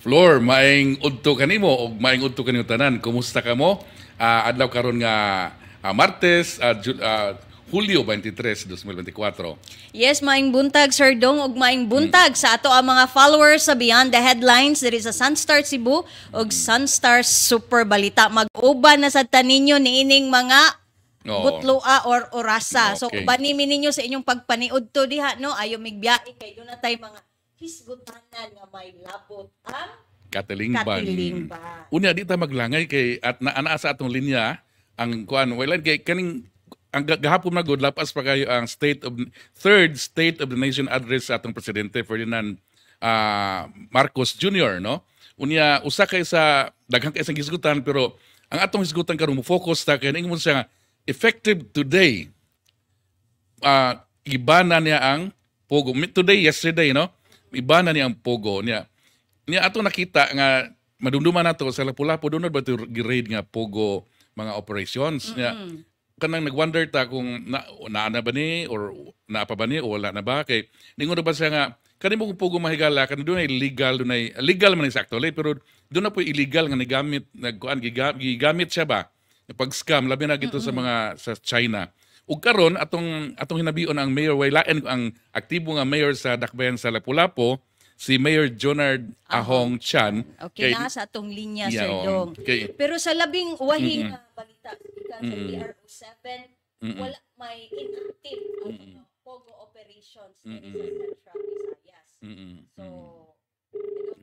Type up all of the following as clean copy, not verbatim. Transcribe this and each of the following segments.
Flor, maing udto kanimo og maing udto kanimo tanan. Kumusta ka mo? Adlaw karon nga Martes, Hulyo 23, 2024. Yes, maing buntag Sir Dong ug maing buntag sa ato ang mga followers sa Beyond the Headlines diri sa Sunstar Cebu ug Sunstar Super Balita. Mag-uban na sa taninyo niining mga Oo. butloa or orasa. So Okay. banimi ninyo sa inyong pagpaniud to diha no, ayo migbiyahe kay do na tay mga hisgutanan nga may labot ang Katilingban. Katilingban. Unya di ta maglangay kay at naa sa atong linya ang kuan wala kay kaning ang gahapon na good lapas pa kayo ang third State of the Nation address sa atong presidente Ferdinand Marcos Jr. no. Unya usa kay sa daghang kay isang hisgutan pero ang atong hisgutan karon mo focus ta kay ingon siya nga effective today. Iba na niya ang pogo. Today, yesterday, no? Iba na niya ang pogo niya. Niya ato nakita nga madumduman nato sa Lapu-Lapu doon ba ito grade nga pogo mga operations niya. Kanang nagwonder ta kung na ba ni or naapa ba ni o wala na ba kay ningon na ba siya nga kanimo kung pogo mahigala kan doon ay legal doon ay legal man exactly pero doon na po illegal nga nigamit nagkuan gigamit siya ba pag-scam labi na gito sa mga sa China. Ug karon atong hinabion ang mayor waylaen ang aktibo nga mayor sa Dakbayan sa Lapu-Lapu si Mayor Jonard Ahong Chan. Okay na sa atong linya Yeah, Sir oo. Dong. Okay. Pero sa labing wahing balita ikan sa PRO7 wala may inactive ang mga pogo operations dito sa Central Visayas. So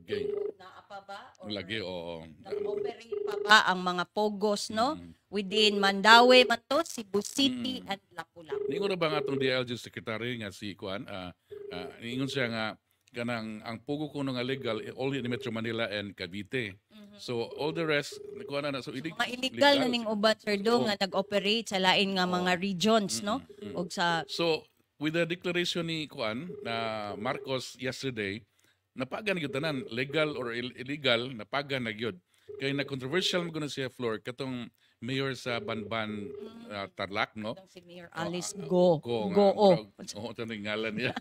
Okay. naapa ba or Lagi oo. nag-operate pa ba ang mga pogos no within Mandaue man to, Cebu City and Lapu-Lapu. Ningon na ba nga atong DLG secretary nga si Kuan ningon siya nga kanang ang pogo kuno nga legal only in Metro Manila and Cavite. So all the rest kuan na so Mga illegal na ning uban Sir Dong nga nag-operate sa lain nga mga regions no ug sa So with the declaration ni Kuan na Marcos yesterday napagan gyud tanan legal or illegal napagan na gyud kay na controversial mo siya floor katong mayor sa Banban Tarlac no si Mayor Alice Go. ko Go. oo tanong ngalan niya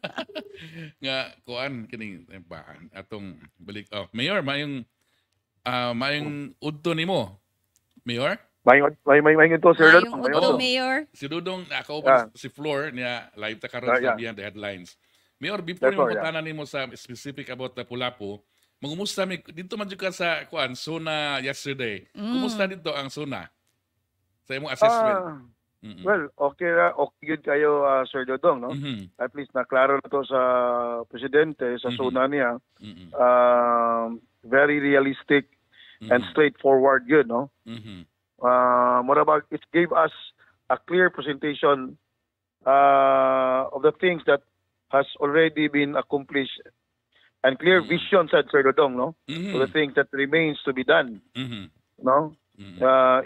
nga kuan kining tempaan atong balik mayor mayong udto nimo mayor May ito, sir. Yung Uto Mayor. si Dudong nakaupan si floor niya live ta karon sa Beyond the Headlines. Mayor, before That's mo all, patanan nimo sa specific about Lapu-Lapu, mangumusta mi dito man jud ka sa kuan Sona yesterday. Kumusta dito ang Sona? Sa imong assessment. Well, okay yun kayo, Sir Dodong, no? At least naklaro na to sa presidente, sa zona niya. Very realistic and straightforward yun, no? Moreover, it gave us a clear presentation of the things that has already been accomplished and clear vision, said Sir Dodong, no? Of the things that remains to be done, no?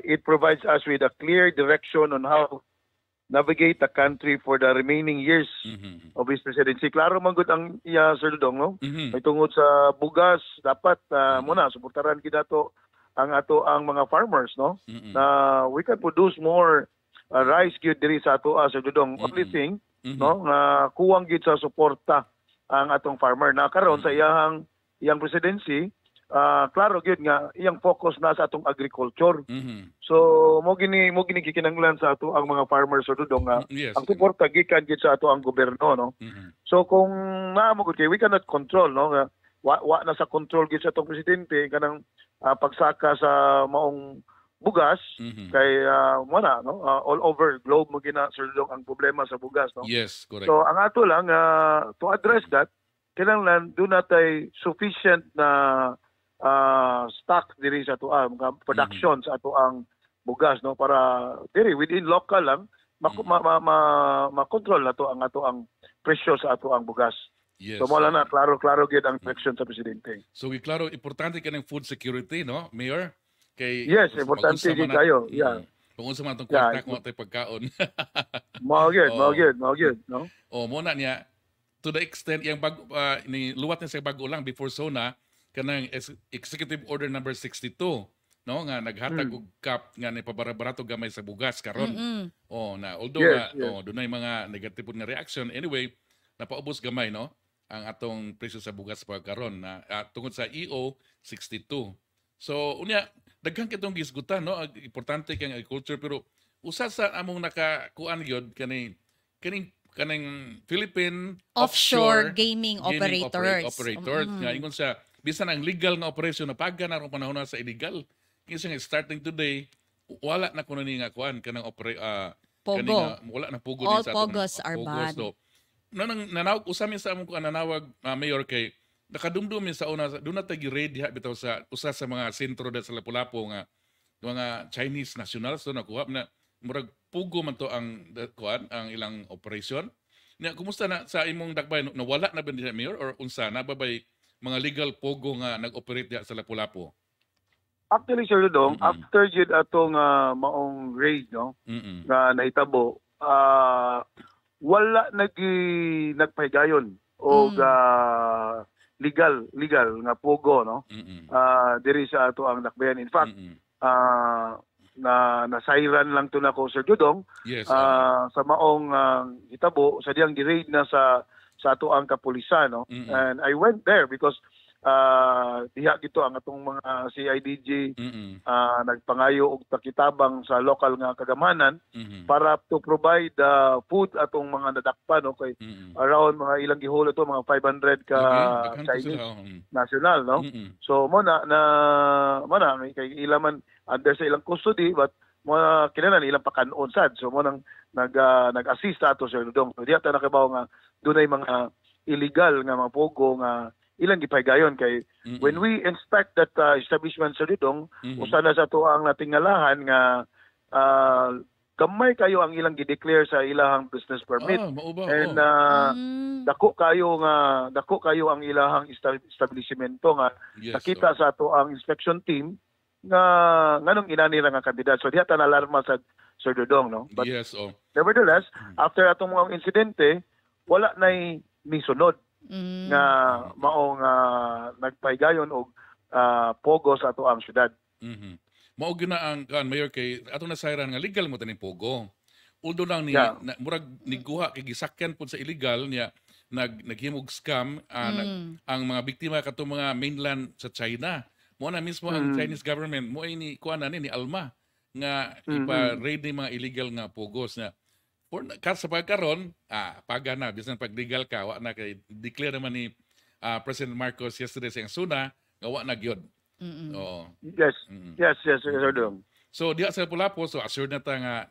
It provides us with a clear direction on how navigate the country for the remaining years of his presidency. Klaro man gud ang iya, Sir Dodong, no? May tungod sa bugas, dapat muna suportaran gid nato ang mga farmers, no? Na we can produce more rice gyud diri sa ato, Sir Dodong. Only thing, no, nga kuwang gyud sa suporta ang atong farmer na karon sa iyang presidency. Klaro gyud nga iyang focus na sa atong agriculture. So mo gini gikinahanglan sa ato ang mga farmers Sir Dodong nga Yes. ang suporta gikan gyud sa ato ang gobyerno, no. So kung naamo gud kay we cannot control, no, nga wa na sa control gyud sa atong presidente kanang pagsaka sa maong bugas kay wala, no, all over globe mo gina Sir Dodong ang problema sa bugas, no. Yes, correct. So ang ato lang to address that, kinahanglan do natay sufficient na stock diri sa ato ang production sa ato ang bugas, no, para diri within local lang ma-control nato ang ato ang presyo sa ato ang bugas. Yes. So mo lang na klaro gyud ang direction sa presidente. So klaro importante kanang food security, no, Mayor? Kay Yes, importante gyud kayo. Yeah. Kung unsa man atong kwarta kung atay pagkaon. Mao gyud, no. Mo na niya to the extent yang ni luwat na sa bago lang before Sona kanang Executive Order number 62 no nga naghatag og cap nga ni pabarato gamay sa bugas karon. Na although Yes. dunay mga negative nga reaction anyway napaubos gamay no ang atong presyo sa bugas pagkaron na tungod sa EO 62. So unya daghang kitong gisgutan no, importante kay agriculture pero usa sa among nakakuan gyud kaning Philippine Offshore gaming operators. Operators nga ingon sa bisan ang legal nga operasyon na pagka na panahon na sa illegal. Kinsa nga starting today wala na kuno ni nga kuan kanang Pogo. wala na pugo All din sa pogos are pogos. banned. So, nanawag usamin sa among kuan nanawag mayor kay nakadumdum sa una do na tagi raid diha bitaw sa usa sa mga sentro da sa Lapu-Lapu nga mga Chinese nationals so nakuha na murag pugo man to ang kuan ang ilang operation. Nya kumusta na sa imong dakbay nawala na ba diha mayor or unsa na babay mga legal pogo nga nag-operate diha sa Lapu-Lapu? Actually, Sir Dudong, after jud atong maong raid, no, nga nahitabo, wala nagpahigayon o legal nga pogo, no, diri sa ato ang dakbayan. In fact, nasairan lang to na ko, Sir Dudong, Yes, sa maong hitabo, sa diyang gi-raid na sa ato ang kapulisan, no, and I went there because diha gito ang atong mga CIDG nagpangayo og takitabang sa local nga kagamanan para to provide food atong mga nadakpan no kay around mga ilang gihulo to mga 500 ka Chinese national no. So mo na kay ilaman under sa ilang custody but mo kinahanglan ilang pakanon sad. So mo nang nag-assist ato Sir Dudong. So diha ta nakabaw nga dunay mga illegal nga mga pogo nga ilang gipahigayon kay when we inspect that establishment Sir Dudong, usa na sa to ang natingalahan nga gamay kayo ang ilang gi-declare sa ilahang business permit. And dako kayo ang ilahang establishmento nga nakita sa to ang inspection team nga nganong inanira nga kandidat. So diha ta nalarma sa Sir Dudong no. But nevertheless, after atong mga insidente, wala nay misunod nga maong nagpahigayon og pogo sa ato ang syudad. Mao gyud na ang mayor kay atong nasayran nga legal mo taning pogo. Although lang ni murag niguha kay gisakyan pud sa illegal niya naghimog scam ang mga biktima katong mga mainland sa China. Mo na mismo ang Chinese government mo ay ni kuan ni Alma nga ipa-raid ni mga illegal nga pogos na sa pagkaron, paga na, bisan pag legal ka, wa na kay declare naman ni President Marcos yesterday sa Suna, nga wa na gyud. Oo. Yes, Sir Dong. So diha sa Lapu-Lapu, so assured na ta nga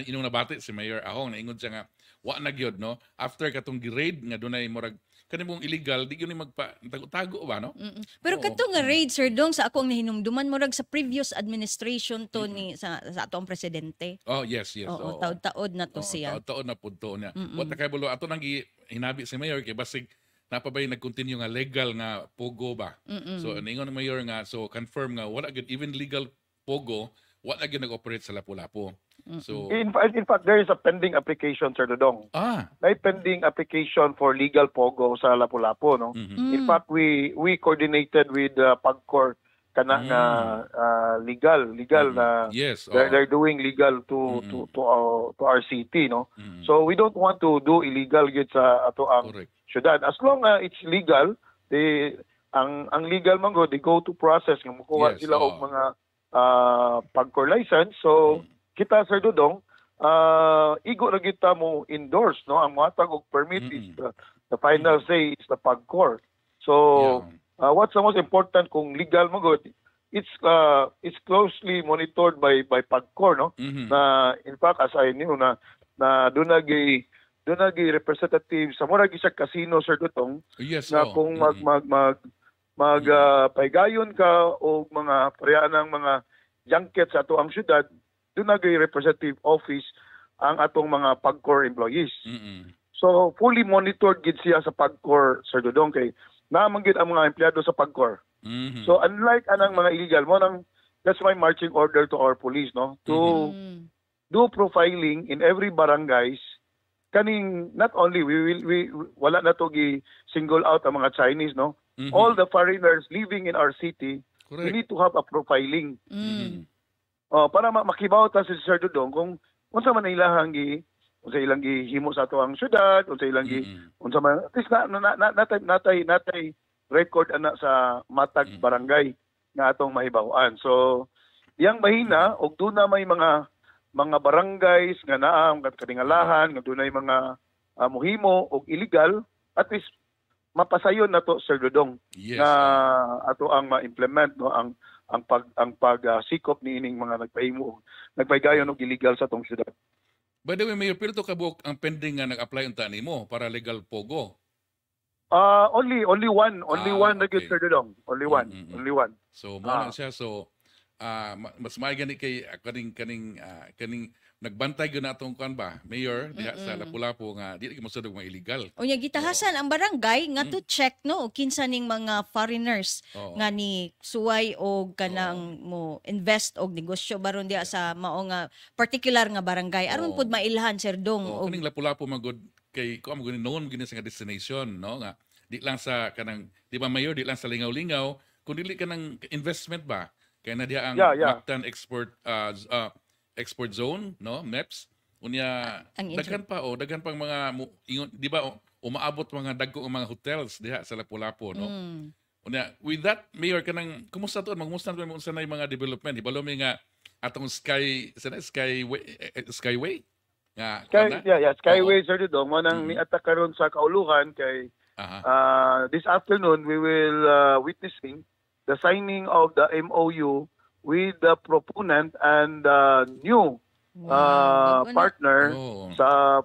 inong nabati si Mayor Ahong na ingon siya nga wa na gyud no. After katong gi-raid nga dunay murag kanimong illegal, di gyud ni magtago-tago ba no? Pero katong nga raid Sir Dong sa akong nahinumduman murag sa previous administration to ni sa atong presidente. Oh, yes. Oo, taod-taod na to siya. Taod na pud to niya. Wa ta kay bulo ato nang hinabi si Mayor kay basig napabay nag-continue nga legal nga pogo ba. So ningon ng Mayor nga so confirm nga wala gyud even legal pogo wala gyud nag-operate sa Lapu-Lapu. So in fact there is a pending application Sir Dodong. May pending application for legal pogo sa Lapu-Lapu no. In fact we coordinated with PAGCOR kana nga legal na they're doing legal to our city no. So we don't want to do illegal gyud sa ato ang syudad as long as it's legal ang legal man go they go to process nga mukuha sila og mga PAGCOR license. So kita Sir Dudong igo na kita mo endorse no ang matag og permit is the final say is the PAGCOR. So what's the most important kung legal mo good it's closely monitored by PAGCOR no na in fact as I knew na dunagi representative sa mura gi sa casino Sir Dudong na kung paygayon ka o mga parehas ng mga junket sa ato ang syudad doon nagay representative office ang atong mga PAGCOR employees. So fully monitored gid siya sa PAGCOR Sir Dudong kay naman gid ang mga empleyado sa PAGCOR. So unlike anang mga illegal mo nang that's my marching order to our police no to do profiling in every barangays kaning not only we wala na to gi single out ang mga Chinese no all the foreigners living in our city we need to have a profiling. Para makibaw ta si Sir Dudong kung unsa man ilahang unsa ilang gihimo sa ato ang syudad, unsa ilang unsa man, at least natay record ana sa matag barangay nga atong mahibaw-an. So yang mahina og doon na may mga barangays nga naa katingalahan nga dunay mga muhimo og illegal, at least mapasayon na to, Sir Dodong, Yes. nga ato ang ma-implement no ang pag sikop niining mga nagpaygayon og illegal sa atong syudad. By the way, Mayor, pila to kabuk ang pending nga nag-apply unta nimo para legal pogo? Only one na okay. gyud, Sir Dodong. Only one. So mo na siya, so mas maay gani kay kaning nagbantay gyud na atong kuan ba, Mayor, diha sa Lapu-Lapu nga di mo sadog mga illegal. Unya gitahasan ang barangay nga to check no kinsa ning mga foreigners Oo. nga ni suway og kanang mo invest og negosyo baron diha sa mao nga particular nga barangay aron Oo. pud mailhan Sir Dong Oh, og kaning Lapu-Lapu magud kay ko amo gani known gini sa nga destination, no, nga di lang sa kanang di ba, Mayor, di lang sa lingaw-lingaw kun dili kanang investment ba kay na diha ang Yeah. Mactan export zone, no, MEPS unya Ang daghan pang mga ingon, di ba, umaabot mga dagko nga mga hotels diha sa Lapu-Lapu, no. Unya with that, Mayor, kanang kumusta to magmusta to unsa nay mga development ibalo mi nga atong skyway nga Skyway, Sir Dodong, mo nang niatak karon sa kauluhan kay this afternoon we will witnessing the signing of the MOU with the proponent and the new partner Oh. sa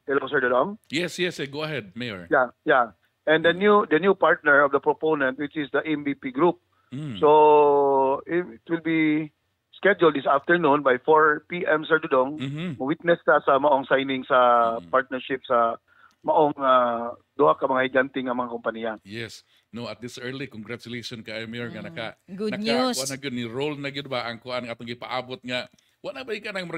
Hello, Sir Dodong. Yes, go ahead, Mayor. Yeah. And the new partner of the proponent, which is the MVP Group. Mm. So it will be scheduled this afternoon by 4 p.m. Sir Dodong. Witness ta sa maong signing sa partnership sa maong duha ka mga higanting nga mga kompanya. Yes. No, at this early, congratulations kay Mayor nga Good news. kuha na gyud ni roll na gyud ba ang kuan nga atong gipaabot nga wala ba ka nang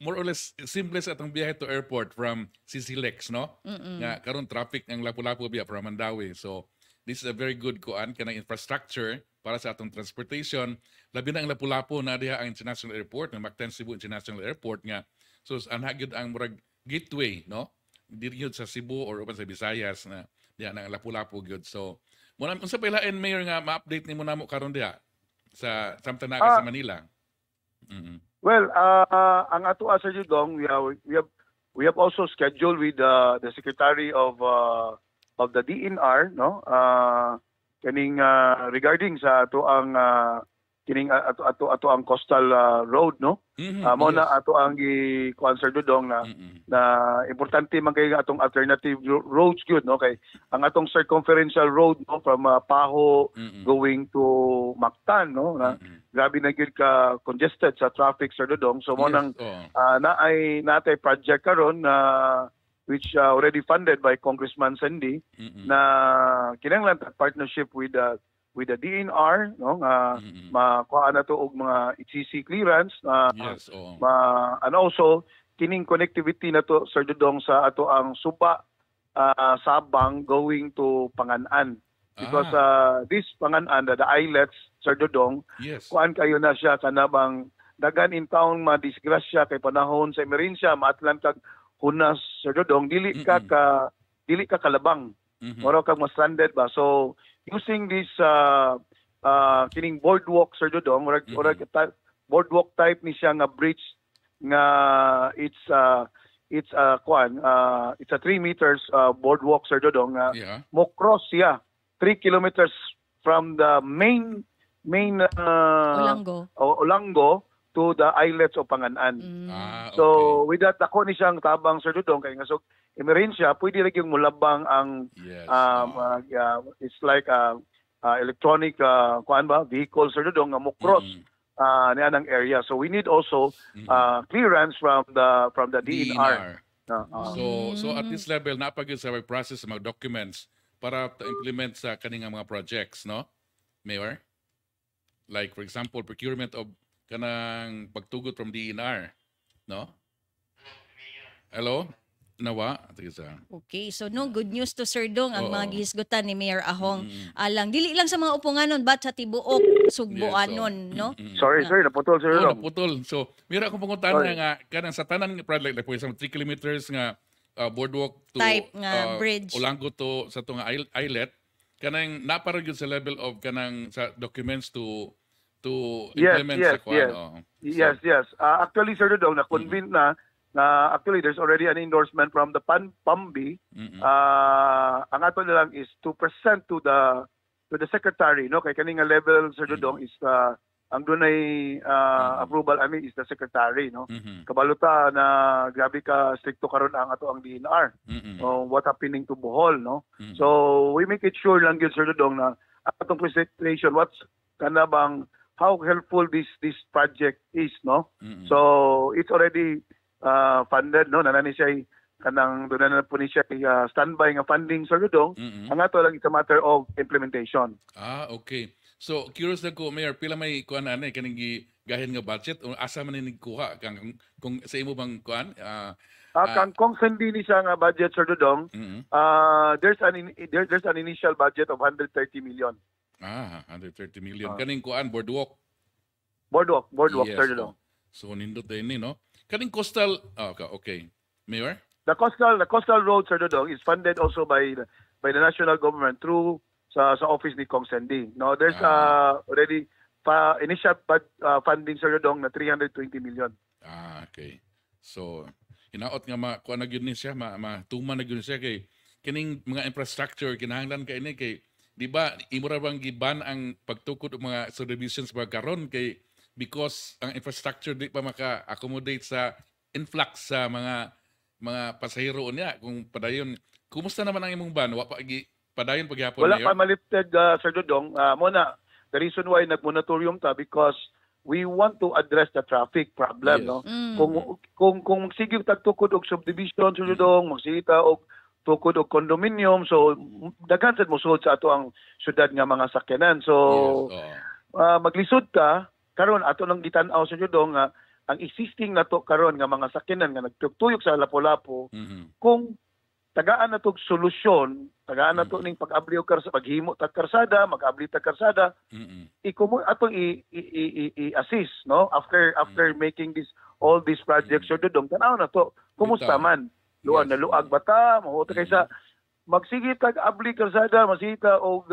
more or less simple sa atong biyahe to airport from CCLEX, no? Nga karon traffic ang Lapu-Lapu biya from Mandawi. So this is a very good kuan kanang infrastructure para sa atong transportation. Labi na ang Lapu-Lapu na diha ang International Airport, ang Mactan Cebu International Airport nga. So anha gyud ang murag gateway, no? Diri gyud sa Cebu or uban sa Visayas na diha na ang Lapu-Lapu gyud. So mo unsa pa ilain, Mayor, nga ma-update nimo namo karon diha sa samtang naa ka sa Manila. Well, ang ato sa Dodong, we have also scheduled with the Secretary of the DNR, no? Kaning regarding sa ato ang kining ato ang coastal road, no? Mo na ato ang gi-kuan, Sir Dodong, na importante man kay atong alternative roads gyud, no, kay ang atong circumferential road, no, from Paho going to Mactan, no, na grabe na gyud ka congested sa traffic, Sir Dodong. So mo nang natay project karon na which already funded by Congressman Sandy na kinahanglan partnership with the DNR, no, makuha na to og mga HCC clearance, and also kining connectivity na to, Sir Dodong, sa ato ang Suba Sabang going to Panganan, because this Panganan, the islets, Sir Dodong, kuan kayo na siya kanabang dagan in town madisgrasya kay panahon sa emerensya maatlan kag hunas, Sir Dodong, dili ka kalabang. Moro kag ma-stranded ba. So using this kining boardwalk, Sir Dodong, boardwalk type ni siya nga bridge nga it's a 3 meters boardwalk, Sir Dodong, mo cross siya 3 kilometers from the main Olango to the islets of Panganan. So with that, ako ni siyang tabang, Sir Dodong, kay nga so emerensya pwede ra gyud mulabang ang it's like electronic kuan ba vehicle, Sir Dodong, nga mo cross niya ng area. So we need also clearance from the DNR. So at this level napagid sa process sa mga documents para to implement sa kaning mga projects, no, Mayor? Like for example, procurement of kanang pagtugot from DNR, no? Hello? nawa. Tigisa. Okay, so no, good news to Sir Dong ang Oo. mga gihisgutan ni Mayor Ahong. Alang, dili lang sa mga upunganon, bat sa tibuok, sugbuanon, no? Sorry, naputol, Sir Oo, Dong. naputol. So, mira akong pangutana Sorry. nga, kanang sa tanan nga project, like for example, 3 kilometers nga boardwalk to Type nga bridge. Ulango to sa to nga islet, kanang naparag yun sa level of kanang sa documents to Yes, implement yes, sa kuan. yes. Oo. Yes, yes. Actually, Sir Dodong, na-convince na actually there's already an endorsement from the PAMBI. Ang ato na lang is 2% to the secretary, no? Kay kaning nga level, Sir Dodong, is ang dunay approval ani is the secretary, no? Kabaluta na grabe ka stricto karon ang ato ang DNR. What happening to Bohol, no? So we make it sure lang gyud, Sir Dodong, na atong presentation what's kana bang how helpful this project is, no? So it's already funded, no? Nanani siya kanang doon na po ni siya standby nga funding, Sir Dudong. Ang ato lang it's a matter of implementation. Okay. So curious na ko, Mayor, pila may kuan ana kaning gahin nga budget o asa man ni kuha kung sa imo bang kuan? Kung sindi ni siya nga budget, Sir Dudong, there's an initial budget of 130 million. 130 million. Kaning kuan boardwalk. Boardwalk, Yes, Sir Dudong. So nindot din ni, no? Kaning coastal, okay. Mayor? The coastal road, Sir Dudong, is funded also by the national government through sa office ni Kong Sandy. No, there's already initial funding, Sir Dudong, na 320 million. Okay. So hinaot nga kuan na gyud ni siya, matuman na gyud siya kay kining mga infrastructure kinahanglan kay ini kay di ba imo ra bang giban ang pagtukod og mga subdivisions pagkaron kay because ang infrastructure di pa maka-accommodate sa influx sa mga pasahero niya kung padayon. Kumusta naman ang imong ban? Wa pa padayon paghapon Wala Mayor? pa malifted, Sir Dudong. Muna, the reason why nag-monatorium ta because we want to address the traffic problem, Yes. no? Kung sige tagtukod og subdivision, Sir Dudong, magsita og tukod og condominium, so daghan sad mo sulod sa ato ang syudad nga mga sakyanan. So Yes, maglisod ka karon ato nang gitan-aw, Sir Dudong, nga ang existing nato karon nga mga sakyanan nga nagtuyok sa Lapu-Lapu, kung tagaan na tog solusyon, tagaan na to ning pag-abli og karsada, paghimo tag karsada, mag-abli tag karsada, ikumo atong i-assist, no? After making all these projects, Sir Dudong, tanaw na to. Kumusta Bitaw. man? Luan na luag bata, mahuta kaysa magsige tag abli karsada, masita og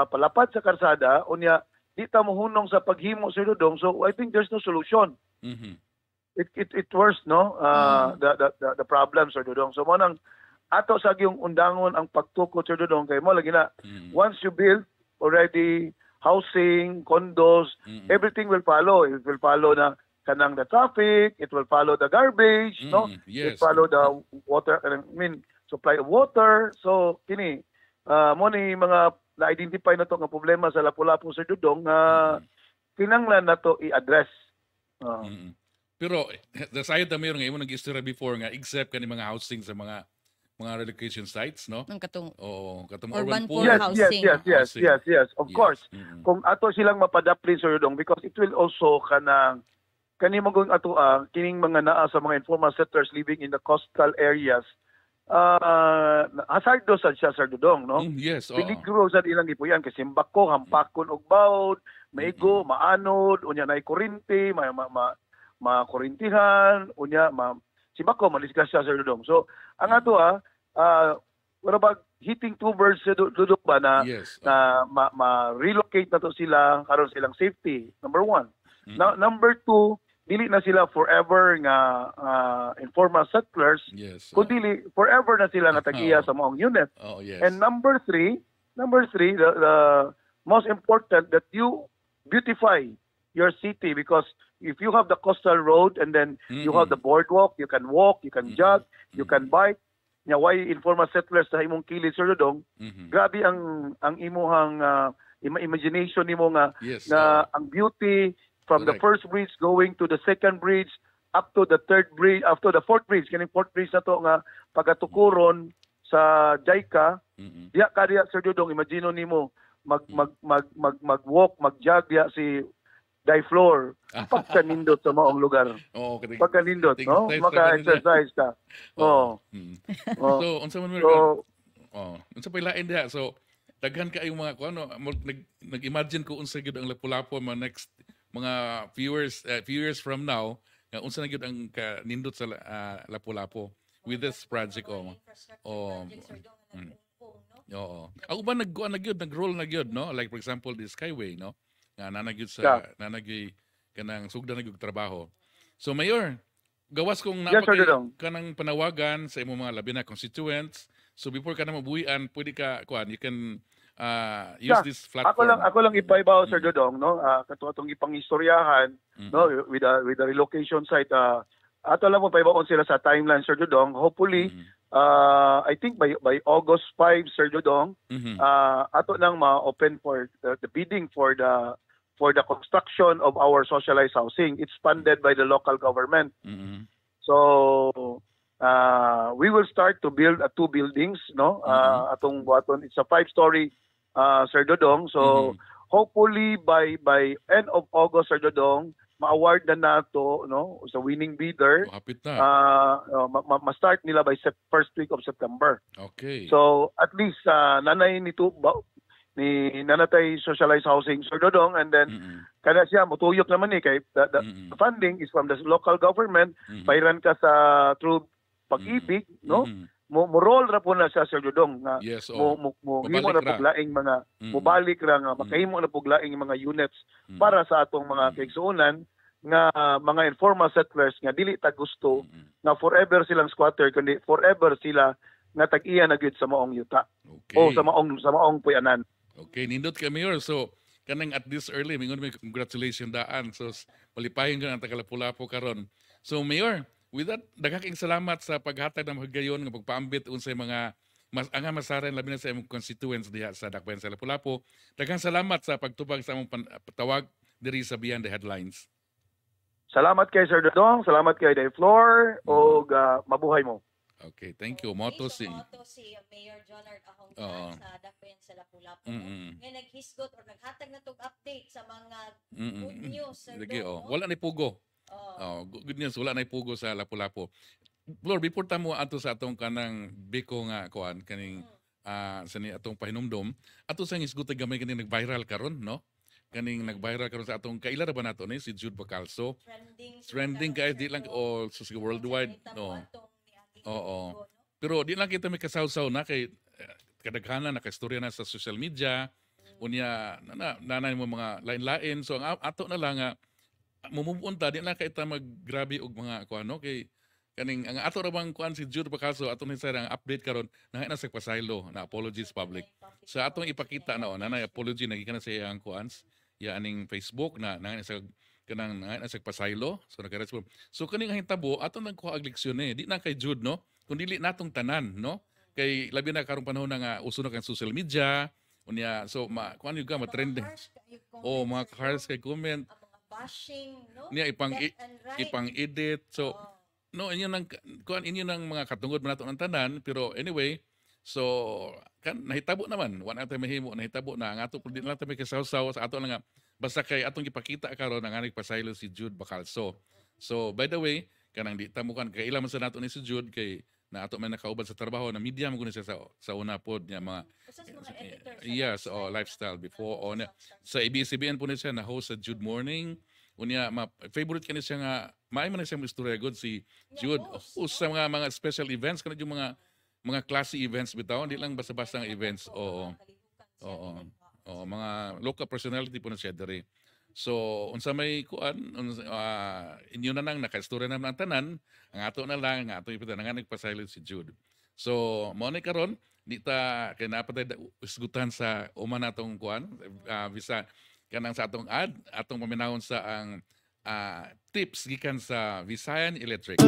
palapad sa karsada, unya di ta mohunong sa paghimo, Sir Dudong. So I think there's no solution. It worse, no? The problem, Sir Dudong. So mo nang ato sa yung undangon ang pagtukod, Sir Dudong, kay mo lagi na once you build already housing, condos, everything will follow. It will follow na kanang the traffic, it will follow the garbage, no? Yes. It follow the water, supply of water. So kini mo ni mga na-identify na to nga problema sa Lapu-Lapu, Sir Dudong, kinanglan na to i-address. Pero the side na mayroon nga imo nag-istorya before nga except kani mga housing sa mga relocation sites, no? Ang katong Katong urban urban poor poor. housing. Yes. Of Yes. course. Kung ato silang mapadaplin, Sir Dudong, because it will also kani magong ato kining mga naa sa mga informal settlers living in the coastal areas, hazardous sad siya, Sir Dudong, no? Yes, Peligro sa ilang gipuyan kasi mbako, hampakon og bawd, maigo, maanod, unya nay kurinti, makurintihan, unya simbako malisgas siya, Sir Dudong. So ang ato wala ba hitting two birds, Dudong, ba na Yes, na ma-relocate na to sila karon sa ilang safety, number one. Number two, dili na sila forever nga informal settlers, Yes. kundi forever na sila nga tagiya sa maong unit. Yes. And number three, the most important that you beautify your city, because if you have the coastal road and then you have the boardwalk, you can walk, you can jog, you can bike. Nya why informal settlers sa imong kilid, Sir Dudong? Grabe ang imuhang imagination nimo nga Yes, ang beauty from the correct. first bridge going to the second bridge up to the third bridge, up to the fourth bridge. Kining fourth bridge na to nga pagatukuron sa JICA. Diya ka diya, Sir Dudong, imagine nimo mag-walk, mag-jog diya si floor pagkanindot sa maong lugar. Oo, Pagkanindot, no? exercise Maka-exercise ka. Oo. Oh. So, unsa man So, unsa pa ilain diha? So, daghan kayong mga kuno nag-imagine ko unsa gyud ang Lapu-Lapu mga next mga few years from now, nga unsa na gyud ang nindot sa Lapu-Lapu with this project Oo. Ako ba nag-roll na gyud, no? Like for example, the Skyway, no? Nga nanagyud sa nanagay kanang sugda na gyud trabaho. So Mayor, gawas kong Yes, Sir Dudong. kanang panawagan sa imong mga labi na constituents. So before ka na mabuhian, pwede ka you can use this platform. Ako lang ipaibaw, Sir Dodong, no? Kato atong ipangistoryahan, no, with the relocation site. Ato lang mo paibawon sila sa timeline, Sir Dodong. Hopefully, I think by August 5, Sir Dodong, ato nang ma-open for the bidding for the construction of our socialized housing. It's funded by the local government. So we will start to build 2 buildings, no? Atong buhaton, it's a 5-story, Sir Dodong. So hopefully by end of August, Sir Dodong, ma-award na nato, no, sa winning bidder. Hapit na. Ma-start nila by first week of September. Okay. So at least nanay ni nanatay socialized housing, Sir Dodong, and then kada siya mutuyok naman kay the funding is from the local government. Pairan ka sa through Pag-ibig, no? Mo roll ra po na sa Sir Dodong nga yes, mo himo na puglaing mga mobalik ra nga makahimo na puglaing mga units para sa atong mga kaigsuonan nga mga informal settlers nga dili ta gusto nga forever silang squatter kundi forever sila nga tag-iya na gyud sa maong yuta. Okay. O sa maong puyanan. Okay, nindot ka, Mayor. So kanang at this early mingon may congratulations daan. So palipayon ka ang Lapu-Lapu karon. So Mayor, with that, daghang salamat sa paghatag ng magayon nga pagpaambit unsay mga ang masaran labi na sa imong constituents diha sa Dakbayan sa Lapu-Lapu. Daghang salamat sa pagtubag sa among patawag diri sa Beyond the Headlines. Salamat kay Sir Dodong, salamat kay Day Floor o mabuhay mo. Okay, thank you. Moto si Mayor Jonard Ahongsan sa Dakbayan sa Lapu-Lapu. Nga naghisgot or naghatag na tog update sa mga good news, Sir Dodong. Wala ni pugo. Good news, wala na ipugo sa Lapu-Lapu. Lord, before tamo ato sa atong kanang biko nga kuan kaning sa ni atong pahinumdom, ato sa isgutay gamay kaning nag-viral karon, no? Kaning nag-viral karon sa atong kaila ra ba nato ni si Jude Bacalso. Trending guys di lang sa worldwide, no. Oo. Pero di lang kita may kasaw-saw na kay kadaghanan naka-istorya na sa social media. Unya nanay mo mga lain-lain. So ang ato na lang mumupunta di na kay ta maggrabe og mga kuano kay kaning ang ato ra bang kuan si Jude Bacalso ato ni sa update karon na sa pasaylo na apologies public sa atong ipakita na nanay apology nagikan sa iyang kuans ya aning Facebook na sa kanang sa pasaylo so nagka-respond so kaning hitabo ato nang kuha og leksyon di na kay Jude no kun dili natong tanan no kay labi na karong panahon nga uso na kang social media unya so kuan yung ka trending mga cars kay comment bashing, no? Niya ipang-edit. So, no, inyo nang mga katungod man nato ng tanan, pero anyway, so nahitabo naman, one at mahimo nahitabo na ang ato pud lang ta may kasaw-saw sa ato nga basta kay atong ipakita karon ang aning pasaylo si Jude Bacalso. So, by the way, kanang di ta mo kan kay ila man sa nato ni si Jude kay na ato man nakaubad sa trabaho na media mo kuno siya sa una pod niya mga yes, lifestyle before sa ABS-CBN po niya siya na host sa Jude Morning. Unya favorite kani siya nga maay man siya istorya god si Jude sa mga special events kana yung mga classy events bitaw hindi lang basta-basta nga events. Mga local personality po na siya diri. So unsa may kuan inyo na nang naka-istorya naman ang tanan ang ato na lang nga ato ipita nga nagpasaylo si Jude. So mo ni karon di ta kay napatay isgutan sa uma natong kuan visa kanang sa atong atong paminahon sa ang tips gikan sa Visayan Electric.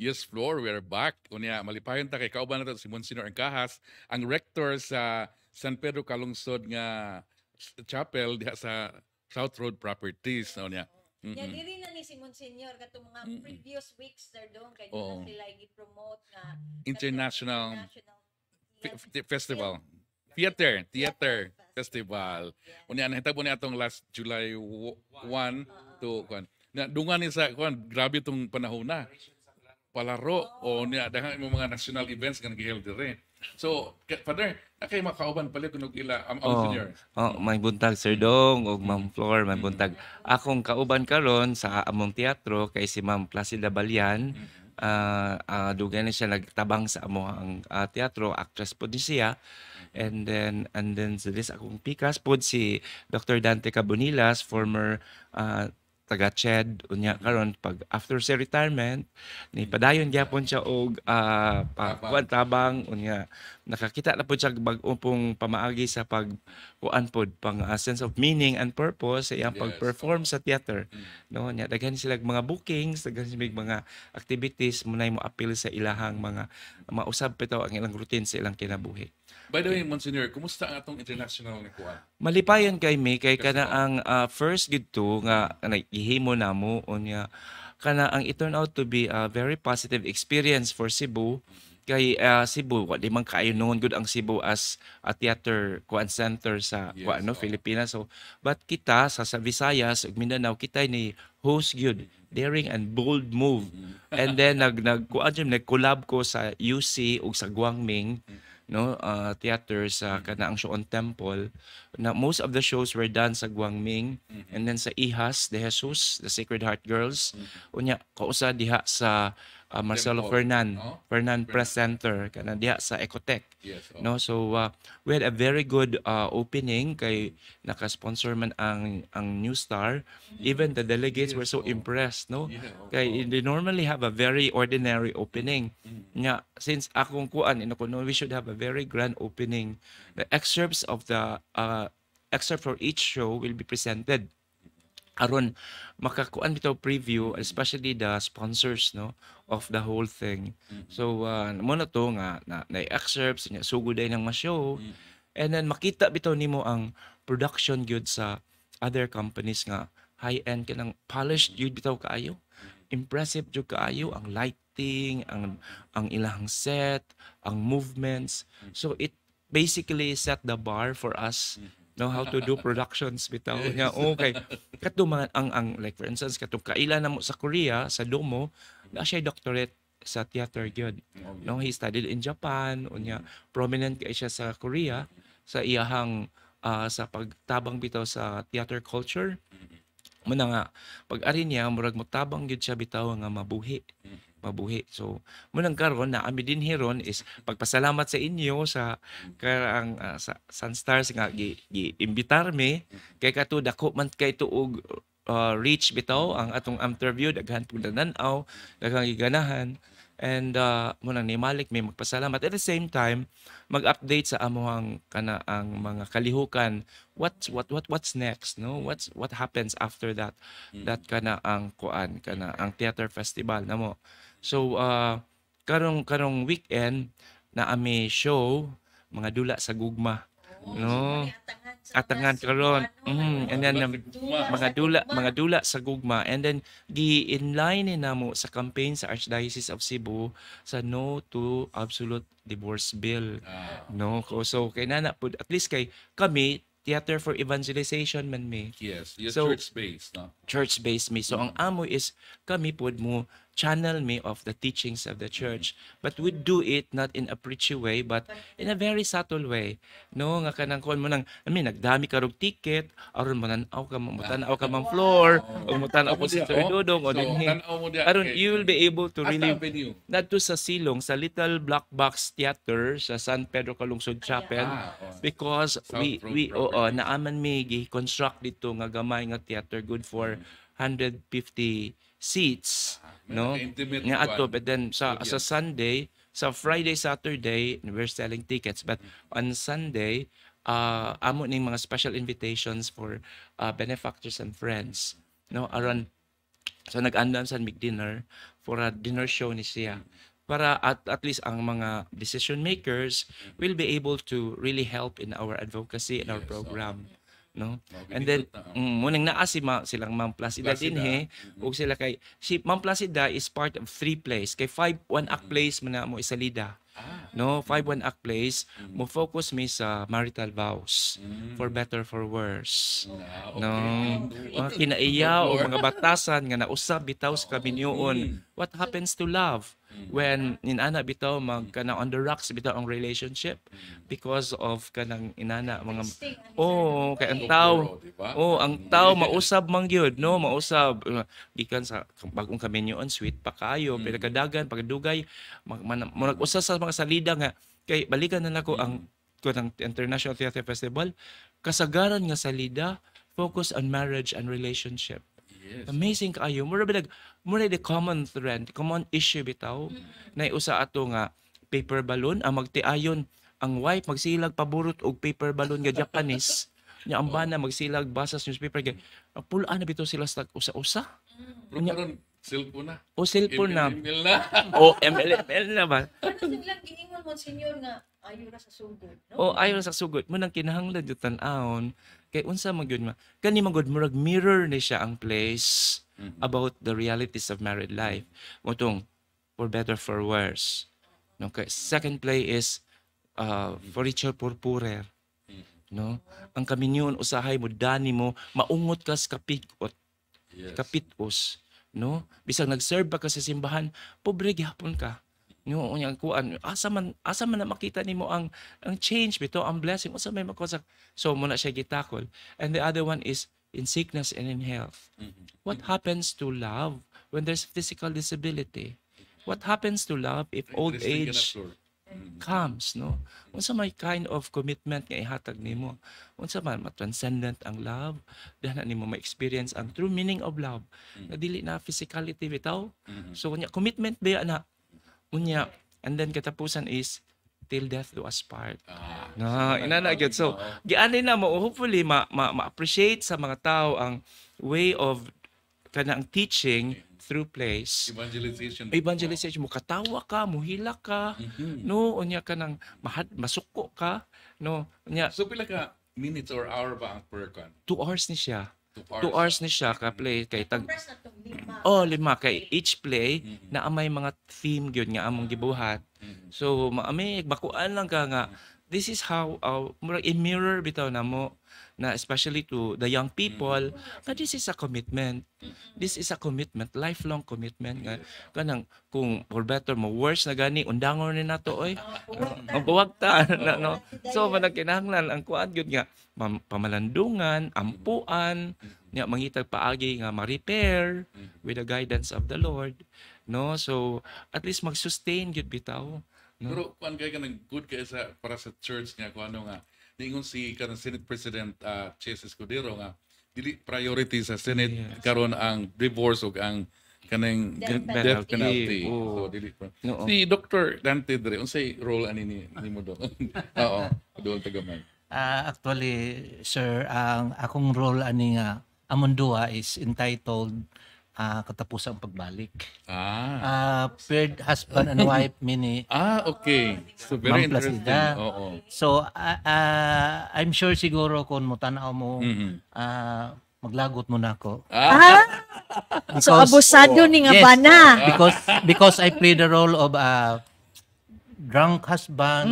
Yes, Floor, we are back. Unya, malipayon ta kay kauban nato si Monsignor Angkahas, ang rector sa San Pedro Calungsod nga chapel diha sa South Road Properties. Unya. Ya diri na ni si Monsignor katong mga previous weeks sir dong kay Oo. na sila gi-promote nga International International Festival. Theater Festival. Unya nahitabo ni atong last July 1 to kwan. Na dungan ni sa kwan, grabe tong panahon na. Palaro o niya daghang mga national events nga nag-held dire. So, Father, nakay makauban pala kunog ila Monsignor. May buntag Sir Dong ug Ma'am Flor, may buntag. Akong kauban karon sa among teatro kay si Ma'am Placida Balyan. Dugay na siya nagtabang sa among teatro, actress po ni siya. And then sa this akong pikas pod si Dr. Dante Cabonilas, former taga CHED unya karon pag after sa retirement ni padayon gyapon siya og kuan tabang unya nakakita na pod siya bag-o pong pamaagi sa pag kuan pod pang sense of meaning and purpose sa iyang pag-perform sa theater no nya daghan sila mga bookings, daghan sila mga activities munay mo appeal sa ilahang mga mausab pitaw ang ilang routine sa ilang kinabuhi. By the way, Monsignor, kumusta ang atong international na kuan? Malipayon kay mi kay kana ang first gidto nga ihimo namo unya kana ang it turned out to be a very positive experience for Cebu kay Cebu wa di man kaayo noon gud ang Cebu as a theater kuan center sa Pilipinas so but kita sa Visayas ug Mindanao kita ni host gyud daring and bold move and then nag-collab ko sa UC ug sa Guangming no theater sa kanaang Shoon Temple na most of the shows were done sa Guangming and then sa IHAS de Jesus the Sacred Heart Girls unya kausa diha sa Marcelo Fernan Press Center kana diha sa Ecotech no so we had a very good opening kay naka-sponsor man ang New Star even the delegates were so impressed no kay they normally have a very ordinary opening nya since akong kuan we should have a very grand opening. The excerpts of the excerpt for each show will be presented aron makakuan bitaw preview especially the sponsors no of the whole thing so mo na to nga na excerpts nya sugod ay ng show and then makita bitaw nimo ang production gyud sa other companies nga high end kanang polished gyud bitaw kaayo impressive jud kaayo ang lighting ang ilang set ang movements so it basically set the bar for us know how to do productions bitaw nga okay kato mga ang like for instance kato kaila namo sa Korea sa Domo na siya doctorate sa theater gyud no he studied in Japan unya prominent kay siya sa Korea sa iyahang sa pagtabang bitaw sa theater culture mo na nga pag-ari niya murag motabang gyud siya bitaw nga mabuhi so munang karon na ami din hiron is pagpasalamat sa inyo sa karang sa Sunstars nga gi-imbitar mi kay kato dako man kay tuog reach bitaw ang atong interview daghan pud nanaw daghang giganahan and munang ni Malik may magpasalamat at the same time mag-update sa amuhang kana ang mga kalihukan what's next no what happens after that that kana ang kuan kana ang theater festival namo so karong weekend na ami show mga dula sa gugma no atangan karon and then mga dula sa gugma and then gi-inline ni namo sa campaign sa Archdiocese of Cebu sa no to absolute divorce bill no so kay nana pud at least kay kami theater for evangelization man mi so church-based no church-based mi so ang amo is kami pud mo channel me of the teachings of the church but we do it not in a preachy way but in a very subtle way no nga kanang kon mo nang nagdami ka rog ticket aron mananaw ka mang floor o mutanaw ko si Sir Dodong o dinhi aron you will be able to really nadto sa silong sa Little Black Box Theater sa San Pedro Calungsod Chapel because we naaman mi gi-construct dito nga gamay nga theater good for 150 seats no nga ato but then sa Sunday sa Friday Saturday we're selling tickets but on Sunday amo ning mga special invitations for benefactors and friends no aron So nag-andan sa dinner for a dinner show ni siya para at least ang mga decision makers will be able to really help in our advocacy and our program, no? And then munang naa silang Ma'am Placida din ug sila kay si Ma'am Placida is part of 3 plays kay 5 one-act plays man na mo isalida. No, 5 one-act plays mo focus mi sa marital vows, for better for worse. No, mga kinaiyaw o mga batasan nga nausab bitaw sa kaminyoon. What happens to love when inana bitaw kanang on the rocks bitaw ang relationship because of kanang inana mga kay ang tao ang tao mausab man gyud, no, mausab gikan sa bagong kaminyoon sweet pa kayo pero kadagan pagdugay mag-usab sa mga salida nga kay balikan na nako ang kanang International Theater Festival kasagaran nga salida focus on marriage and relationship. Yes. Amazing kaayo. Mura the common thread, common issue bitaw na usa ato nga paper balloon ang magtiayon ang wife magsilag paborot og paper balloon nga Japanese. Nya ang bana magsilag basa sa newspaper kay pulaan na bitaw sila sa usa-usa. Karon cellphone na. O cellphone na. Email na. O ML na ba? Ano silang giingon mo senyor nga ayo ra sa sugod, no? O ayo sa sugod mo nang kinahanglan jud tan-awon kay unsa man gyud kani magud murag mirror ni siya ang place about the realities of married life. Motong for better for worse. No, kay second play is for richer purpurer. No, ang kaminyon usahay mo dani mo maungot ka sa kapikot. Yes. Kapitos, no? Bisag nag-serve pa ka sa simbahan, pobre gyapon ka. No, unya kuan asa man na makita nimo ang change bito, ang blessing usa may makosa. So mo na siya gitakol. And the other one is in sickness and in health. What happens to love when there's physical disability? What happens to love if old age comes, no? Unsa may kind of commitment nga ihatag nimo? Unsa man ma-transcendent ang love, dahil nimo ma-experience ang true meaning of love. Na dili na physicality bitaw. So unya commitment ba na unya, and then katapusan is till death do us part. Inana gyud. So giani na mo hopefully ma-appreciate sa mga tao ang way of kanang teaching through plays. Evangelization mo katawa ka, muhila ka, no, unya ka nang masuko ka, no, unya. So pila ka minutes or hour ba ang per con? 2 hours ni siya. 2 hours ni siya ka play kay tag 5 kay each play na amay mga theme gyud nga among gibuhat. So maami bakuan lang ka nga this is how mirror bitaw namo na especially to the young people na this is a commitment. This is a commitment, lifelong commitment nga kanang kung for better mo worse na gani undangon ni nato oy. Mabuwag ta no. So managkinahanglan ang kuan gyud nga pamalandungan, ampuan, nya mangitag paagi nga ma-repair with the guidance of the Lord, no? So at least mag-sustain gyud bitaw. No? Pero kuan kay kanang good kay sa para sa church nga kuno nga ningon si kanang Senate President Chess Escudero nga dili priority sa Senate karon ang divorce ug ang kanang death penalty. So dili pa. Si Dr. Dante Dre unsay role ani nimo do? Oo, doon tagamay. Actually, sir, ang akong role ani nga amon duha is entitled Katapusang Pagbalik. Paired husband and wife mini. Okay. So very Ma'am interesting. Placida. Oo. So I'm sure siguro kung mutanaw mo maglagot mo na ako. So abusado ni nga yes, bana. because I play the role of a drunk husband.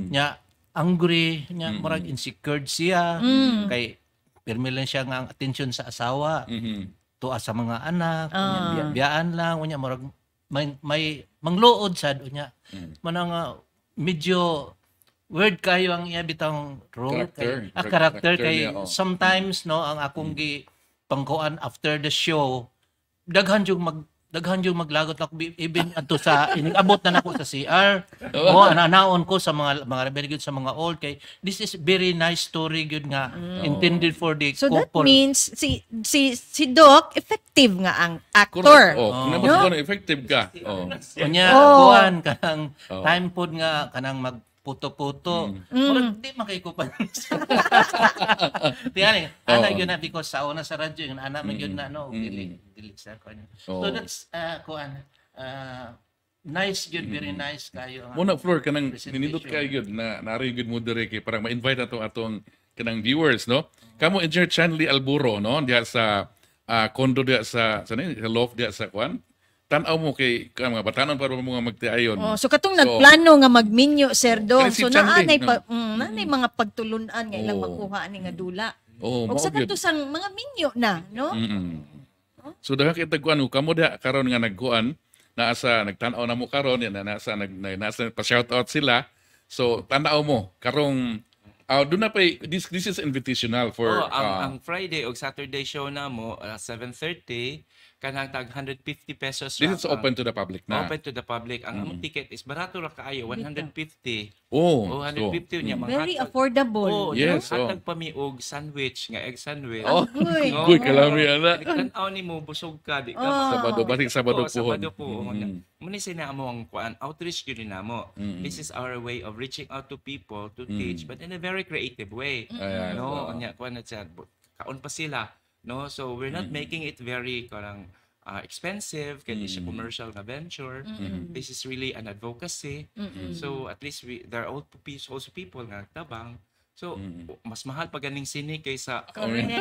Nya angry, nya murag insecure siya. Kay pirmi lang siya nga ang atensyon sa asawa. Tuwa sa mga anak, biyaan lang, unya murag may mangluod sad unya. Manang medyo weird kayo ang iya bitang role character kay sometimes no ang akong gi pangkuan after the show daghan jud maglagot ako even adto sa inabot na nako sa CR ananaon ko sa mga very good sa mga old kay this is very nice story good nga intended for the so couple. That means si Doc effective nga ang actor. Kung naman effective ka. Kanya kuan kanang time pod nga kanang puto-puto. Murag di makikupan. Tiyani, anak yun na because sa una sa radyo, yung anak mo yun na, no, dili sa kanya. So that's, nice yun, very nice kayo. Muna Flor kanang Presentation. ninindot kayo yun na nari yun mo dire kay parang ma-invite atong kanang viewers, no? Kamo Engineer Chanley Alburo, no? Diha sa condo diha sa loft diha sa kwan. Tan-aw mo kay mga batanon para mo nga magtiayon. So katong nagplano nga magminyo Sir Dong. Kaya si So Chanley, naanay mga pagtulunan nga ilang makuha ani nga dula. Oo, Ug sa mao gyud. katusang mga minyo na, no? So daghang kita kuan kamo diha karon nga nagkuan naasa nagtan-aw na mo karon yan nasa nasa pa shout out sila. So tan-aw mo karong doon na pa this is invitational for ang Friday o Saturday show na mo 7:30 kanang tag 150 pesos this is open to the public na. Open to the public. Ang among ticket is barato ra kaayo 150. Oh, 150 niya mga Very affordable. Oh, Yes, hatag pa mi og sandwich nga egg sandwich. Oh, Uy. Uy, kalami ana. Tan-aw nimo busog ka di ka Sabado batik Sabado Sabado puhon. po. Muna sina mo ang kuan outreach gyud namo. This is our way of reaching out to people to teach but in a very creative way. Ayan. No, nya kuan na siya kaon pa sila. No, so we're not making it very karang expensive kaya siya commercial na venture. This is really an advocacy. So at least there are also people nga tabang. So mas mahal pa ganing sine kaysa Correct,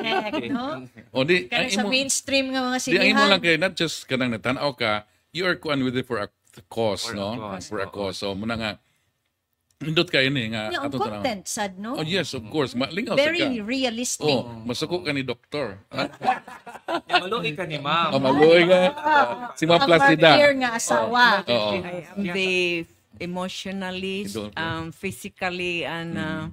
no? O di Kana sa mainstream nga mga di ang imo sinihan. lang kay not just kanang natanaw ka, you are kuan with it for a cause, For a no? cause, For a oo. cause. So muna nga indot kayo ni nga Yung atong tanaw. content sad, no? Oh yes, of course. Malingaw Very sa ka. realistic. Oh, masuko ka ni doktor. maluoy ka ni ma'am. Maluoy nga. Si Ma'am Ang Placida. partner nga asawa. Oo. I am the emotionally, physically, and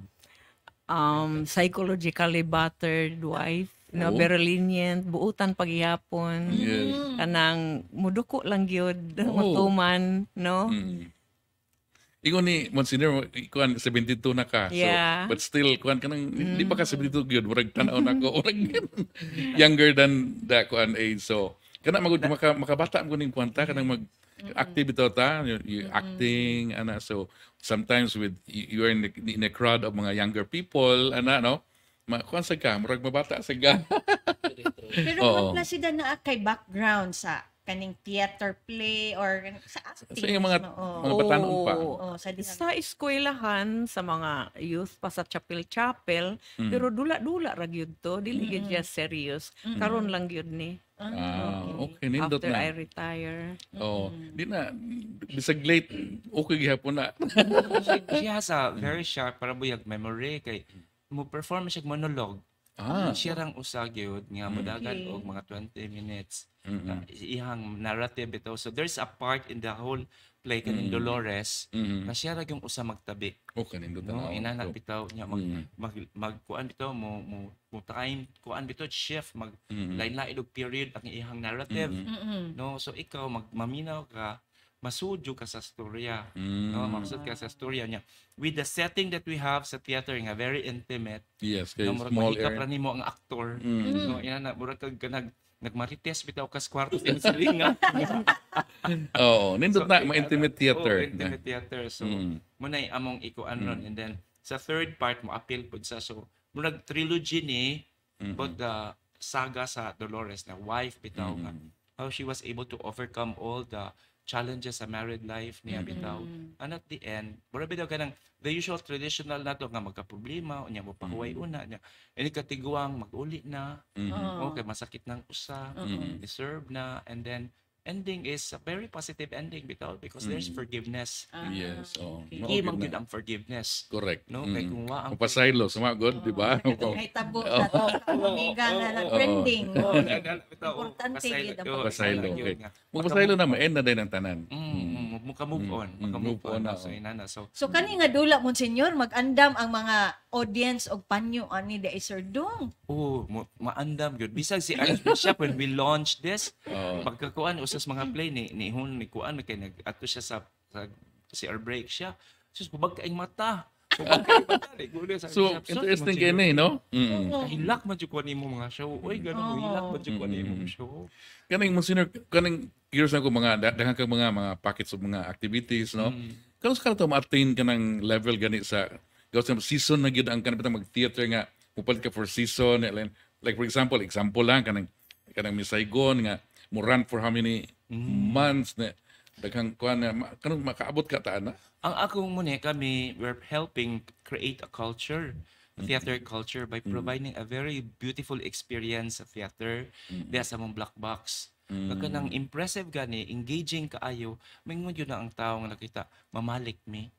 psychologically battered wife. No, Oh. very lenient, buutan paghihapon. Yes. Kanang muduko lang gyud, Oh. mutuman, no? Ikaw ni Monsignor, kuan 72 na ka. Yeah. So, but still, kuan ka nang, di pa ka 72 yun. Murag tanaw na ko. Murag younger than the kuan age. So, kana magud makabata mo ning kwanta kanang mag active ito ta, you acting ana. So sometimes with you are in a crowd of mga younger people ana, no, kuan sa ka murag mabata sa ka. Pero Oo. Ma'am Placida na kay background sa kaning theater play or sa acting. Sa iyong mga batanon pa. Oh, sa diha. Sa eskwelahan, sa mga youth pa sa chapel-chapel, pero dula-dula ra gyud to, dili gyud siya serious. Karon lang gyud ni. Okay, nindot After I na. retire. Oh, di na bisag late okay gihapon na. She has a very sharp para buyag memory kay mo perform siya monologue. Siya rang usa gyud nga modagan og mga 20 minutes. Iyang narrative ito. So there's a part in the whole play kaning Dolores na siya ra yung usa magtabi. Okay, nindot No, na. inana bitaw niya magkuan bitaw mo time kuan bitaw shift mag lain-lain og period ang iyang narrative. No, so ikaw maminaw ka masudyo ka sa storya. No, masud ka sa storya niya. With the setting that we have sa theater nga very intimate. Yes, kay No, murag small mahikap area. ra nimo ang aktor. No, inana murag kag nagmarites bitaw ka sa kwarto sa silinga. Oo, nindot na ma-intimate theater. Intimate theater. So, muna among ikuan ron. And then, sa third part mo, appeal po sa. So, muna trilogy ni, about the saga sa Dolores na wife bitaw nga. How she was able to overcome all the challenges sa married life niya bitaw. And at the end, mura bitaw ka ng the usual traditional na to nga magka-problema, unya mo pahuway una niya. Ini katiguang mag-uli na. Okay, masakit ng usa, deserve na, and then ending is a very positive ending bitaw because there's forgiveness. Yes, oh. Imang yun ang forgiveness. Correct. No, kay kung wa ang Mapasaylo, sumagod, di ba? Ay tabo na to. Amiga nga na trending. Importante gid ang Pasaylo, okay. Magpasaylo na, ma-end na din ang tanan. Muka move on. Muka move move on. on na, So, inana. So, So kani nga dula Monsignor mag-andam ang mga audience og panyo ani de Sir Dong. maandam yun. Bisag si Archbishop when we launched this, pagkakuan usas mga play ni Hun ni kuan kay nag-ato siya sa CR break siya. Sus pabag kaing mata. So, interesting kayo na, no? Hilak man jud ko nimo mga show. Oy, ganun hilak man jud ko nimo show. Kaning Monsignor, kaning years na ko mga daghang kang mga packets of mga activities, no? Karon sa to ma-attain ka ng level gani sa gawas na season na gyud ang kanang mag-theater nga mupalit ka for season like for example lang kanang Miss Saigon nga mo run for how many months na daghang kuan na kanang makaabot ka taan na. Ang akong muna kami, we're helping create a culture, a theater culture by providing a very beautiful experience sa theater diya sa mong black box. Pagka nang impressive gani, engaging kaayo, mingon yun na ang tao nga nakita, mamalik me,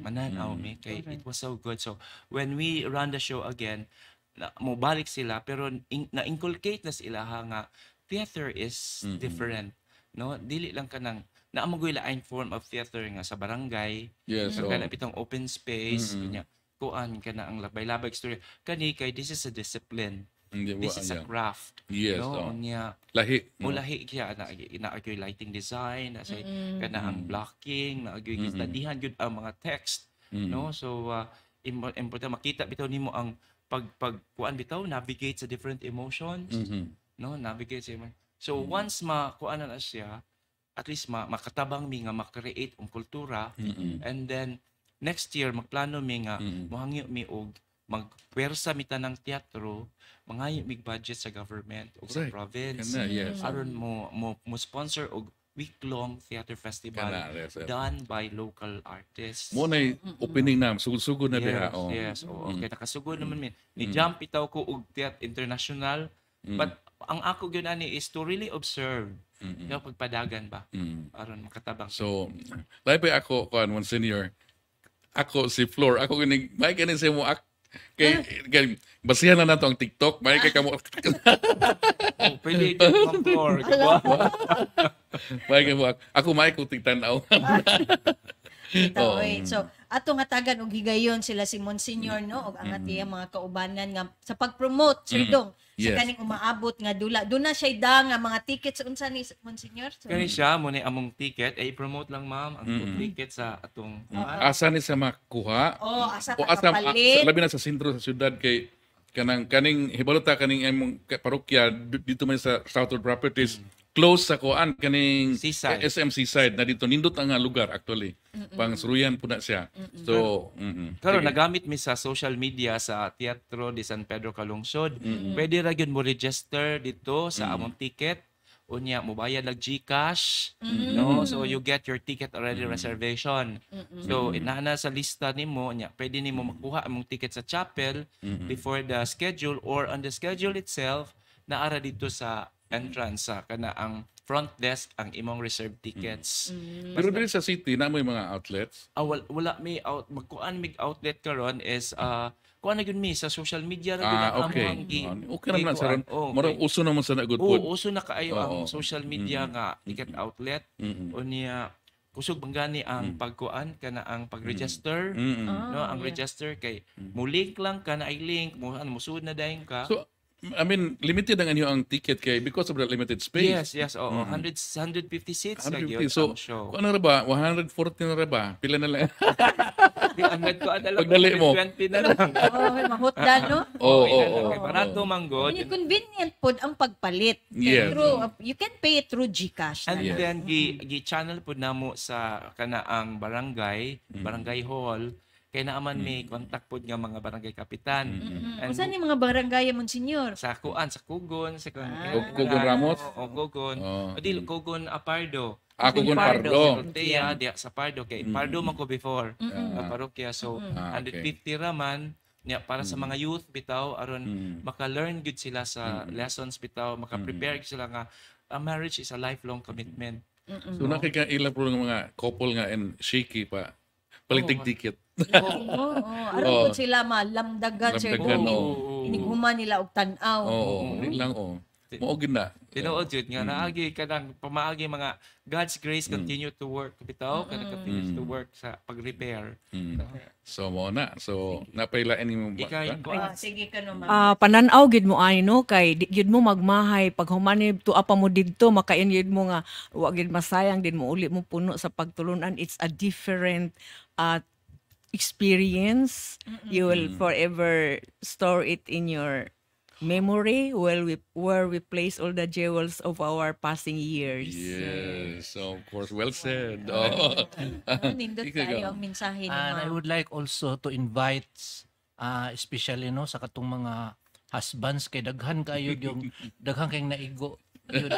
mananaw me, kay it was so good. So when we run the show again, mobalik sila pero na-inculcate na sila nga theater is different, no? Dili lang kanang naamagoy lain form of theater nga sa barangay, Yes. so kana bitong open space, kanya kuan kana ang labay-labay story. Kani kay this is a discipline. This is a craft. Yes. No, unya Lahi. mulahi kaya na agyoy lighting design, na say kana ang blocking, na agyoy studyhan gyud ang mga text, no? So important makita bitaw nimo ang pagkuan bitaw navigate sa different emotions, no? Navigate sa so once makuan na siya, at least makatabang mi nga makreate ang kultura, and then next year magplano mi nga mohangyo mi og magpwersa mi tanang teatro, mangayo mig budget sa government o sa Correct. province Kana, yes. aron mo sponsor og week-long theater festival Kana, yes, yes. done by local artists. Mo na opening na, sugod-sugod na Yes, diha. Oh. yes. Oo. Kaya nakasugod naman mi. Ni-jump itaw ko og theater international. But ang ako gyud ani is to really observe. Kaya pagpadagan ba? Aron makatabang. So, lahi pa ako, kuan, one senior, ako si Flor, ako kinig, may kanin sa mo, kay basihan na nato ang TikTok, may kay kamo, Oh, pwede ito ang floor. may kay mo, ako may ko tigtanaw. Kita, oy. So, ato nga tagan og higayon sila si Monsignor, no, og ang atiyang mga kaubanan nga sa pag-promote, Sir Dong, Yes. sa kaning umaabot nga dula. Doon na siya da nga mga tickets unsa ni Monsignor? So, Kani siya mo ni among ticket, ay promote lang ma'am ang ticket sa atong Asa ni sa makuha? asa O ta kapalit. labi na sa sentro sa syudad kay kaning hibalota kaning imong parokya dito man sa Southwood Properties close sa kuan kaning Seaside. SM Seaside na dito nindot ang lugar actually. Pang suruyan po na siya. So, Karon nagamit mi sa social media sa Teatro de San Pedro Calungsod. Pwede ra gyud mo register dito sa among ticket. Unya mo bayad lag GCash, no? So you get your ticket already reservation. So inana sa lista nimo nya pwede nimo makuha among ticket sa chapel before the schedule or on the schedule itself naara dito sa entrance sa kana ang front desk ang imong reserved tickets. pero dili sa city na may mga outlets. Wala may magkuan mig outlet karon is kuan na gyud mi sa social media ra gyud ang Okay. among Okay naman sa ron. Oh, Murag uso naman sa na good Oo, food. uso na kaayo ang Oo. social media nga ticket outlet. O niya kusog banggani ang pagkuan kana ang pag-register, no, ang register kay mo link lang kana ay link mo musud na dayon ka. So, I mean, limited ang inyo ang ticket kay because of the limited space. yes, oo. 150 seats na 150. gyud So, ang show. kung ano ra ba? 140 na ra ba? Pila na lang? Di angad ko ana lang Pagdali mo. 20 na lang. Mahutdan, no? Oo. Kay barato manggod. Ini convenient pod ang pagpalit. Yes. You can pay it through GCash. And na. then gi-channel pud namo sa kana ang barangay hall kay naaman may contact pod nga mga barangay kapitan. And Unsa ni mga barangay Monsignor? sa kuan sa Kugon sa Kugon Ramos? o Kugon Oh. o dili Kugon Apardo Kugon Pardo. Pardo. Teya diya sa Pardo kay Pardo man ko before na parokya so Okay. 150 raman niya para sa mga youth bitaw aron maka-learn gud sila sa lessons bitaw maka-prepare gud sila nga a marriage is a lifelong commitment. So, nakikailan po ng mga couple nga and shaky pa. Paligtig ticket. Oo. Aron pod sila malamdagan, Sir Lamdagan, Dong. oo. Inighuman nila og tan-aw. Oo, di lang Moog na. Tinuod jud nga naagi kanang pamaagi mga God's grace continue to work bitaw kana continues to work sa pag-repair. So mo na. So napailain nimo Ikay Ah, sige ka no, ma'am. Pananaw gid mo ay no kay di gid mo magmahay pag humani tuwa pa mo didto makain gid mo nga wa gid masayang din mo uli mo puno sa pagtulunan. It's a different experience. You will forever store it in your memory where we place all the jewels of our passing years. Yes, of course. Well said. Oh. Nindot Ikaw, tayo ang mensahe ni And I ma'am. would like also to invite especially no sa katong mga husbands kay daghan kayo yung daghan kayong naigo yun,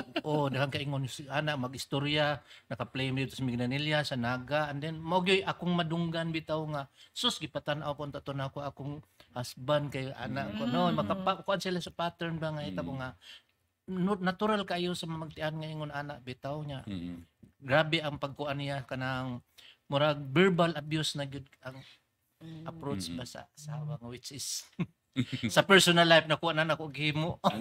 daghan kay ingon si ana magistorya naka-play me dito sa Mignanilla sa Naga and then mo gyud akong madunggan bitaw nga sus gipatan-aw ko taton ako akong husband kay ana ko no makapakuan sila sa pattern ba nga ita ko nga natural kayo sa magtian nga ingon ana bitaw nya Mm. grabe ang pagkuan niya kanang murag verbal abuse na gyud ang approach ba sa asawa nga which is sa personal life nakuha na nako gihimo. Oo.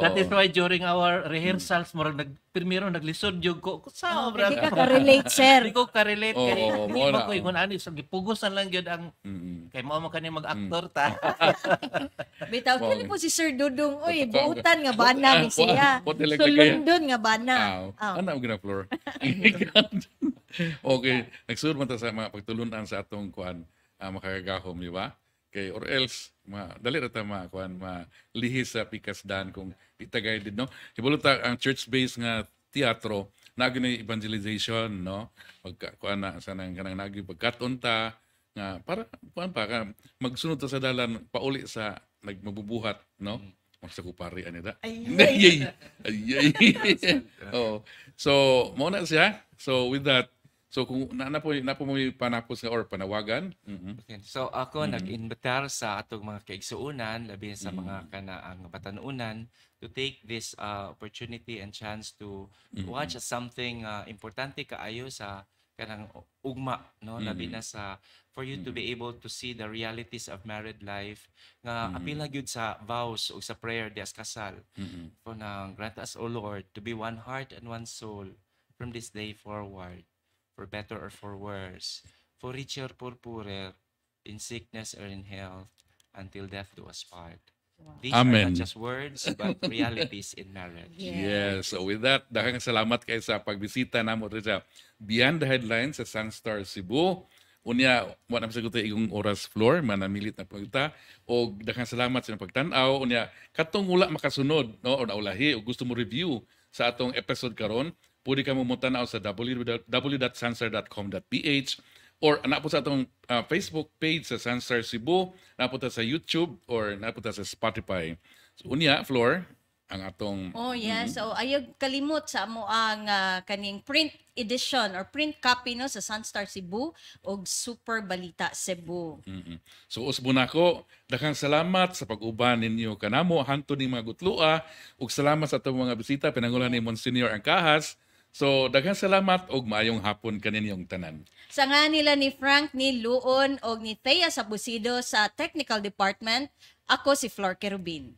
That is why during our rehearsals murag primero naglisod jud ko sa Hindi ka ka-relate, sir. Hindi ko ka-relate Oo, kay oo, hindi mo man na. ko ingon ani so gipugusan lang gyud ang Mm. kay mao man kani mag-actor ta. Bitaw, Wow. kini po si Sir Dudong. Uy, buutan nga bana mi siya. What talaga kaya? Sulundon nga bana. Aw. Ano ang gina floor? Okay, nagsuod man ta sa mga pagtulunan sa atong kuan makagagahom, di ba? Kay or else dali ra ta kuan lihis sa pikasdan kung itagay din no. Hibulot ta ang church-based nga teatro na gini evangelization no. Pagka kuan na sa nang kanang nagi pagkaton ta nga para kuan pa ka magsunod ta sa dalan pauli sa nagmabubuhat no. Magsakupari ani da. Ay. Oh. So mo na siya. So with that, so kung na po mo panapos nga or panawagan. Okay. So ako nag-invitar sa atong mga kaigsuunan, labi sa mga kanaang batanunan to take this opportunity and chance to watch something importante kaayo sa kanang ugma no labi na sa for you to be able to see the realities of married life nga apila gyud sa vows o sa prayer des kasal for nang grant us O Lord to be one heart and one soul from this day forward, for better or for worse, for richer or for poorer, in sickness or in health, until death do us part. These are Amen. not just words, but realities in marriage. Yes. So with that, daghang salamat kay sa pagbisita namo diri sa Beyond the Headlines sa Sunstar Cebu. Unya, wala na sa kuto igong oras floor, manamilit na pagta. O daghang salamat sa inyong pagtanaw. Unya, katong wala makasunod, no, o naulahi, o gusto mo review sa atong episode karon, pwede ka mo mutanaw sa www.sunstar.com.ph or na po sa atong Facebook page sa Sunstar Cebu, na po ta sa YouTube or na po ta sa Spotify. So, unya, floor, ang atong Oh, yes. So, ayog kalimot sa amo ang kaning print edition or print copy no sa Sunstar Cebu og Super Balita Cebu. So usbo na ko, daghang salamat sa pag-uban ninyo kanamo hanto ning mga gutlua ug salamat sa atong mga bisita pinangulan ni Monsignor Angkahas. So daghang salamat ug maayong hapon kaninyong tanan. Sa nga nila ni Frank, ni Luon og ni Thea Sabusido sa Technical Department, ako si Flor Kerubin.